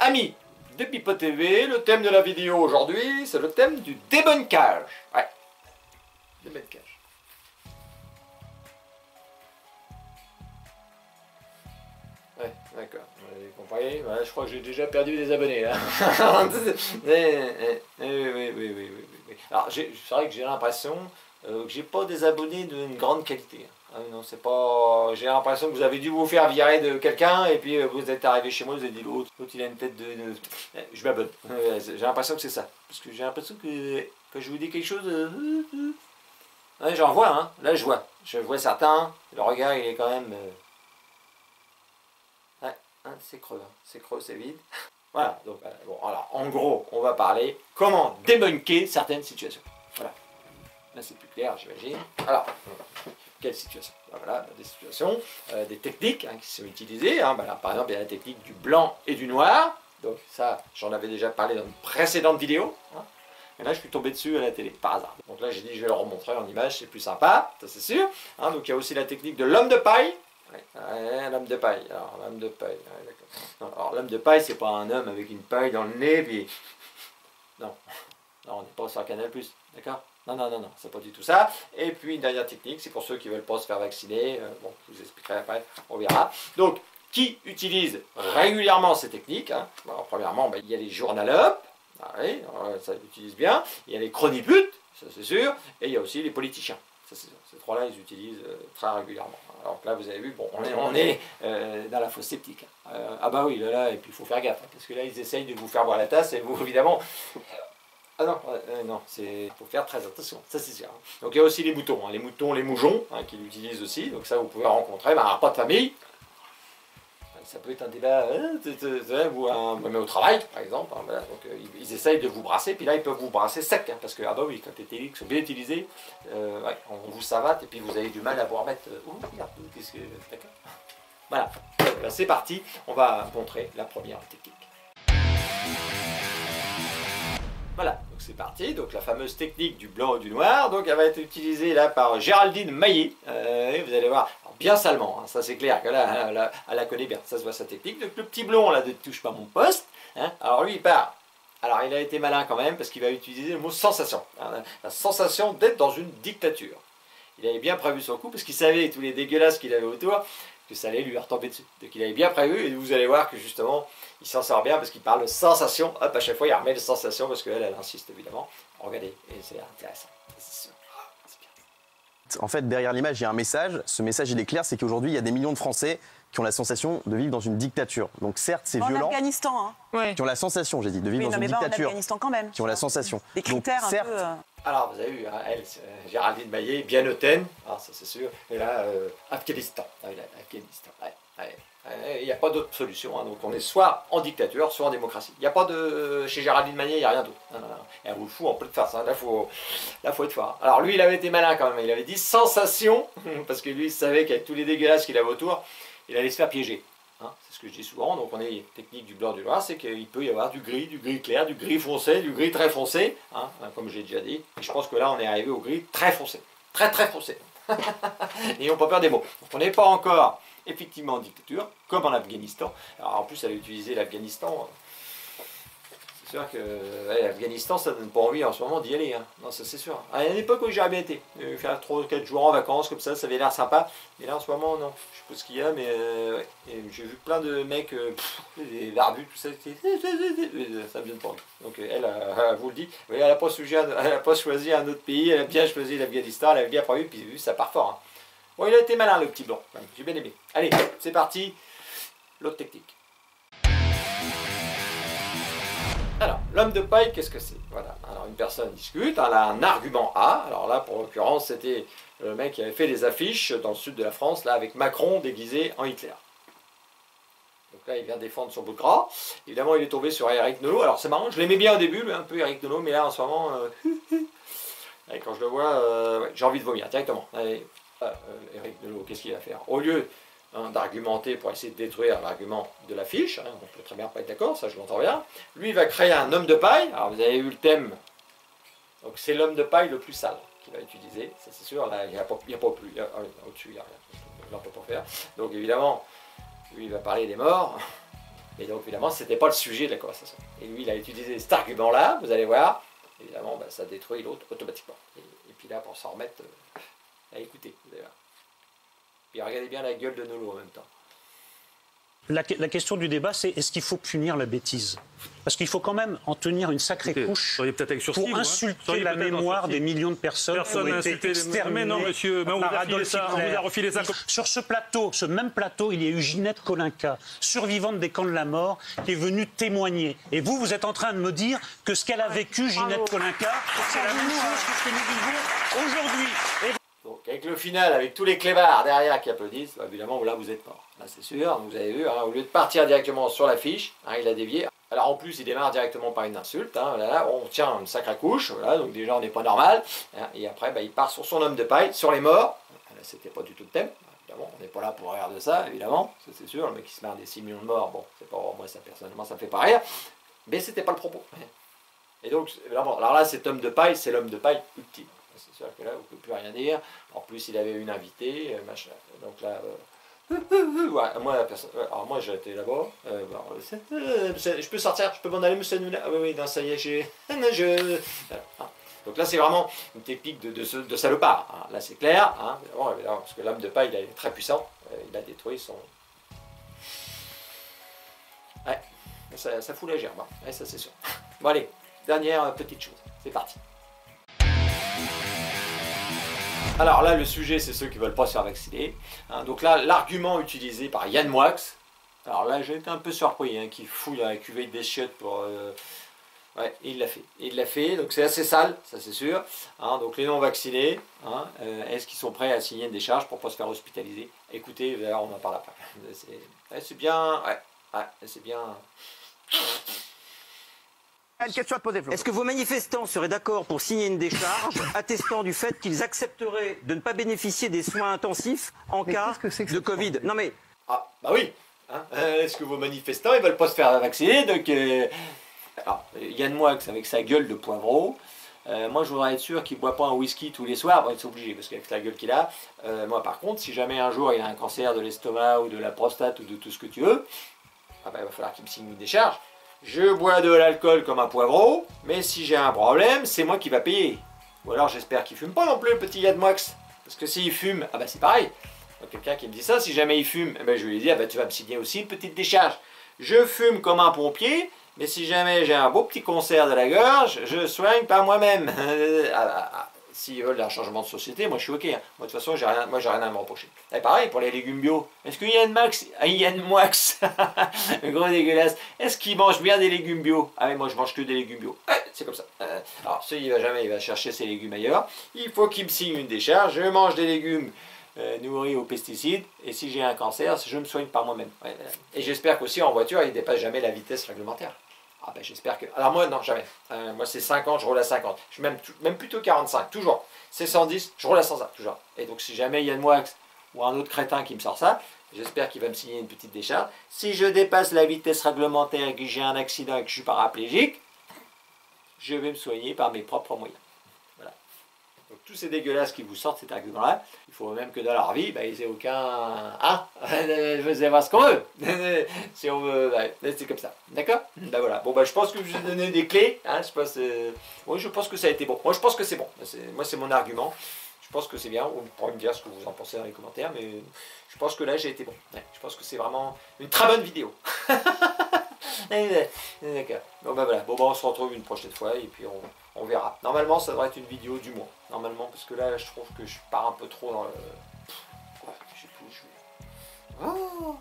Amis de Pipo TV, le thème de la vidéo aujourd'hui, c'est le thème du débunkage. Ouais, débunkage. Ouais, d'accord, vous avez compris. Ouais, je crois que j'ai déjà perdu des abonnés là. Oui. Alors, c'est vrai que j'ai l'impression que j'ai pas des abonnés d'une grande qualité. Ah, non, c'est pas. J'ai l'impression que vous avez dû vous faire virer de quelqu'un et puis vous êtes arrivé chez moi, vous avez dit l'autre il a une tête de. Je m'abonne. J'ai l'impression que c'est ça. Parce que j'ai l'impression que quand je vous dis quelque chose. Ouais, j'en vois, hein. Là, je vois. Je vois certains. Le regard, il est quand même. Ouais, hein, c'est creux, c'est vide. Voilà, donc, bon, alors, en gros, on va parler comment débunker certaines situations. Voilà. Là, c'est plus clair, j'imagine. Alors, quelle situation? Voilà, des situations, des techniques qui sont utilisées. Hein. Ben là, par exemple, il y a la technique du blanc et du noir. Donc ça, j'en avais déjà parlé dans une précédente vidéo. Hein. Et là, je suis tombé dessus à la télé, par hasard. Donc là, j'ai dit, je vais le remontrer en image, c'est plus sympa, ça c'est sûr. Hein. Donc il y a aussi la technique de l'homme de paille. Ouais, l'homme de paille. Alors, l'homme de paille, ouais, d'accord. Alors, l'homme de paille, c'est pas un homme avec une paille dans le nez, puis... Non, on n'est pas sur Canal+, d'accord? Non, c'est pas du tout ça. Et puis une dernière technique, c'est pour ceux qui ne veulent pas se faire vacciner, bon, je vous expliquerai après, on verra. Donc, qui utilise régulièrement ces techniques, hein? Alors, premièrement, il y a les journalopes, oui, ça utilise bien, il y a les chroniputes, ça c'est sûr, et il y a aussi les politiciens. Ça, c'est sûr. Ces trois-là, ils utilisent très régulièrement. Alors là, vous avez vu, bon, on est dans la fausse sceptique. Ah bah oui, là, et puis il faut faire gaffe, hein, parce que là, ils essayent de vous faire boire la tasse, et vous, évidemment... Ah non, non, il faut faire très attention, ça c'est sûr. Donc il y a aussi les moutons, les moujons, qui l'utilisent aussi, donc ça vous pouvez rencontrer, un repas de famille, ça peut être un débat, ou même au travail par exemple, voilà, donc ils essayent de vous brasser, puis là ils peuvent vous brasser sec, parce que, ah bah oui, quand les techniques sont bien utilisées, on vous savate, et puis vous avez du mal à vous remettre, merde, qu'est-ce que, d'accord. Voilà, c'est parti, on va montrer la première technique. Voilà, donc c'est parti, donc la fameuse technique du blanc et du noir, donc elle va être utilisée là par Géraldine Maillet, vous allez voir, alors, bien salement, hein, ça c'est clair que là, elle la connaît bien, ça se voit sa technique, donc le petit blond là de touche pas mon poste, hein, alors lui il part, alors il a été malin quand même parce qu'il va utiliser le mot sensation, hein, la sensation d'être dans une dictature. Il avait bien prévu son coup parce qu'il savait tous les dégueulasses qu'il avait autour, que ça allait lui retomber dessus. Donc il avait bien prévu et vous allez voir que justement il s'en sort bien parce qu'il parle de sensation. Hop, à chaque fois il remet de sensation parce qu'elle elle insiste évidemment. Regardez, et c'est intéressant. En fait, derrière l'image, il y a un message. Ce message, il est clair, c'est qu'aujourd'hui, il y a des millions de Français qui ont la sensation de vivre dans une dictature. Donc certes, c'est violent. En Afghanistan, hein. Ouais. Qui ont la sensation, j'ai dit, de vivre dans une dictature. En Afghanistan quand même. Qui ont la sensation. Des critères donc, certes, un peu... Alors vous avez vu, hein, elle, Géraldine Maillet, bien hautaine, ça c'est sûr, et là, Afghanistan, Afghanistan, il n'y a pas d'autre solution, hein, donc on est soit en dictature, soit en démocratie. Il n'y a pas de... Chez Géraldine Maillet, il n'y a rien d'autre. Et elle vous le fout en pleine face, hein, là faut être fort. Alors lui, il avait été malin quand même, il avait dit sensation, parce que lui, il savait qu'avec tous les dégueulasses qu'il avait autour, il allait se faire piéger. Hein, c'est ce que je dis souvent, donc on est technique du blanc du noir, c'est qu'il peut y avoir du gris clair, du gris foncé, du gris très foncé, hein, comme j'ai déjà dit, et je pense que là on est arrivé au gris très foncé, très foncé, n'ayons pas peur des mots. Donc on n'est pas encore effectivement en dictature, comme en Afghanistan, alors en plus elle a utilisé l'Afghanistan, c'est sûr que l'Afghanistan ça donne pas envie en ce moment d'y aller, hein. Non ça c'est sûr. À une époque où j'aurais bien été, faire 3 ou 4 jours en vacances comme ça avait l'air sympa, mais là en ce moment non, je sais pas ce qu'il y a, mais j'ai vu plein de mecs, des barbus, tout ça, ça me donne pas envie. Donc elle vous le dit, elle n'a pas choisi un autre pays, elle a bien choisi l'Afghanistan, elle avait bien prévu, puis ça part fort. Hein. Bon il a été malin le petit blanc, j'ai bien aimé. Allez, c'est parti, l'autre technique. Alors, l'homme de paille, qu'est-ce que c'est? Voilà, alors une personne discute, elle a un argument A, alors là, pour l'occurrence, c'était le mec qui avait fait des affiches dans le sud de la France, là, avec Macron déguisé en Hitler. Donc là, il vient défendre son bout de gras. Évidemment, il est tombé sur Éric Nolot, alors c'est marrant, je l'aimais bien au début, un peu Éric Nolot, mais là, en ce moment, quand je le vois, ouais, j'ai envie de vomir directement. Allez, Éric Nolot, qu'est-ce qu'il va faire? Au lieu d'argumenter pour essayer de détruire l'argument de l'affiche, hein, on peut très bien pas être d'accord, ça je l'entends bien, lui il va créer un homme de paille, alors vous avez eu le thème, donc c'est l'homme de paille le plus sale qu'il va utiliser, ça c'est sûr, là il n'y a pas plus, au-dessus il n'y a rien, là on peut pas faire, donc évidemment, lui il va parler des morts, Et donc évidemment, c'était pas le sujet de la conversation. Et lui, il a utilisé cet argument-là, vous allez voir, évidemment, bah, ça détruit l'autre automatiquement. Et puis là, pour s'en remettre, à écouter, vous allez voir. Puis regardez bien la gueule de Nolo en même temps. La question du débat, c'est est-ce qu'il faut punir la bêtise? Parce qu'il faut quand même en tenir une sacrée couche pour insulter la mémoire des millions de personnes qui ont été exterminées. Non, monsieur, on vous a refilé ça. Sur ce plateau, ce même plateau, il y a eu Ginette Kolinka, survivante des camps de la mort, qui est venue témoigner. Et vous êtes en train de me dire que ce qu'elle a vécu, Ginette Kolinka, c'est la même chose que ce que nous vivons aujourd'hui. Donc avec le final, avec tous les clébards derrière qui applaudissent, bah, évidemment là vous êtes mort. Là c'est sûr, vous avez vu, hein, au lieu de partir directement sur l'affiche, hein, il a dévié. Alors en plus il démarre directement par une insulte, hein, là, on tient une sacrée couche, voilà, donc déjà on n'est pas normal. Hein, et après bah, il part sur son homme de paille, sur les morts. Là c'était pas du tout le thème, évidemment, on n'est pas là pour rire de ça, évidemment, ça c'est sûr, le mec qui se marre des 6 millions de morts, bon, c'est pas moi ça personnellement ça me fait pas rire, mais c'était pas le propos. Et donc, évidemment, alors là cet homme de paille, c'est l'homme de paille ultime. C'est sûr que là, on ne peut plus rien dire. En plus, il avait une invitée, machin. Donc là, ouais, moi, j'étais là-bas. Je peux sortir, je peux m'en aller, monsieur Noula. Ah oui, non, ça y est, j'ai. Donc là, c'est vraiment une technique de salopard. Hein. Là, c'est clair. Hein, évidemment, parce que l'homme de paille, il est très puissant. Il a détruit son. Ouais, ça fout la gerbe. Hein. Ouais, ça, c'est sûr. Bon, allez, dernière petite chose. C'est parti. Alors là, le sujet, c'est ceux qui ne veulent pas se faire vacciner. Hein, donc là, l'argument utilisé par Yann Moix, alors là, j'ai été un peu surpris, hein, qu'il fouille dans la cuvette des chiottes pour... ouais, il l'a fait. Il l'a fait, donc c'est assez sale, ça c'est sûr. Hein, donc les non-vaccinés, hein, est-ce qu'ils sont prêts à signer une décharge pour ne pas se faire hospitaliser? Écoutez, on en parle après. C'est bien... Ouais, c'est bien... Une question à te poser, Flo. Est-ce que vos manifestants seraient d'accord pour signer une décharge attestant du fait qu'ils accepteraient de ne pas bénéficier des soins intensifs en cas de Covid? Non mais... Ah, bah oui, hein. Est-ce que vos manifestants, ils veulent pas se faire vacciner? Donc, alors, Yann Moix, avec sa gueule de poivreau, moi je voudrais être sûr qu'il ne boit pas un whisky tous les soirs, bon, il est obligé, parce qu'avec la gueule qu'il a, moi par contre, si jamais un jour il a un cancer de l'estomac ou de la prostate ou de tout ce que tu veux, ah bah, il va falloir qu'il me signe une décharge. Je bois de l'alcool comme un poivreau, mais si j'ai un problème, c'est moi qui va payer. Ou alors j'espère qu'il fume pas non plus, le petit Yann Moix. Parce que s'il fume, ah bah c'est pareil. Quelqu'un qui me dit ça, si jamais il fume, eh ben je lui dis, ah bah tu vas me signer aussi une petite décharge. Je fume comme un pompier, mais si jamais j'ai un beau petit cancer de la gorge, je soigne par moi-même. S'ils veulent un changement de société, moi je suis ok. Hein. Moi de toute façon, j'ai rien à me reprocher. Et pareil pour les légumes bio. Est-ce que Yann Moix, le gros dégueulasse, est-ce qu'il mange bien des légumes bio? Ah oui, moi je mange que des légumes bio. Ouais, c'est comme ça. Alors, il va chercher ses légumes ailleurs. Il faut qu'il me signe une décharge. Je mange des légumes nourris aux pesticides. Et si j'ai un cancer, je me soigne par moi-même. Ouais, et j'espère qu'aussi en voiture, il ne dépasse jamais la vitesse réglementaire. Ah ben j'espère que... Alors moi, non, jamais. Moi, c'est 50, je roule à 50. Je suis même plutôt 45, toujours. C'est 110, je roule à 105, toujours. Et donc, si jamais Yann Moix ou un autre crétin qui me sort ça, j'espère qu'il va me signer une petite décharge. Si je dépasse la vitesse réglementaire et que j'ai un accident et que je suis paraplégique, je vais me soigner par mes propres moyens. Voilà. Donc, tous ces dégueulasses qui vous sortent cet argument-là, il faut même que dans leur vie, bah, ils n'aient aucun... Ah, je veux savoir ce qu'on veut. Si on veut, bah, c'est comme ça. D'accord? Bah voilà. Bon, bah, je pense que je vous ai donné des clés. Hein, oui, je pense que ça a été bon. Moi, je pense que c'est bon. Moi, c'est mon argument. Je pense que c'est bien. Vous pourrez me dire ce que vous en pensez dans les commentaires, mais je pense que là, j'ai été bon. Ouais, je pense que c'est vraiment une très bonne vidéo. D'accord. Bon, bah voilà. Bon, bah, on se retrouve une prochaine fois et puis on verra. Normalement, ça devrait être une vidéo du mois. Normalement, parce que là, je trouve que je pars un peu trop dans le... Ouais, je sais plus où je vais. Oh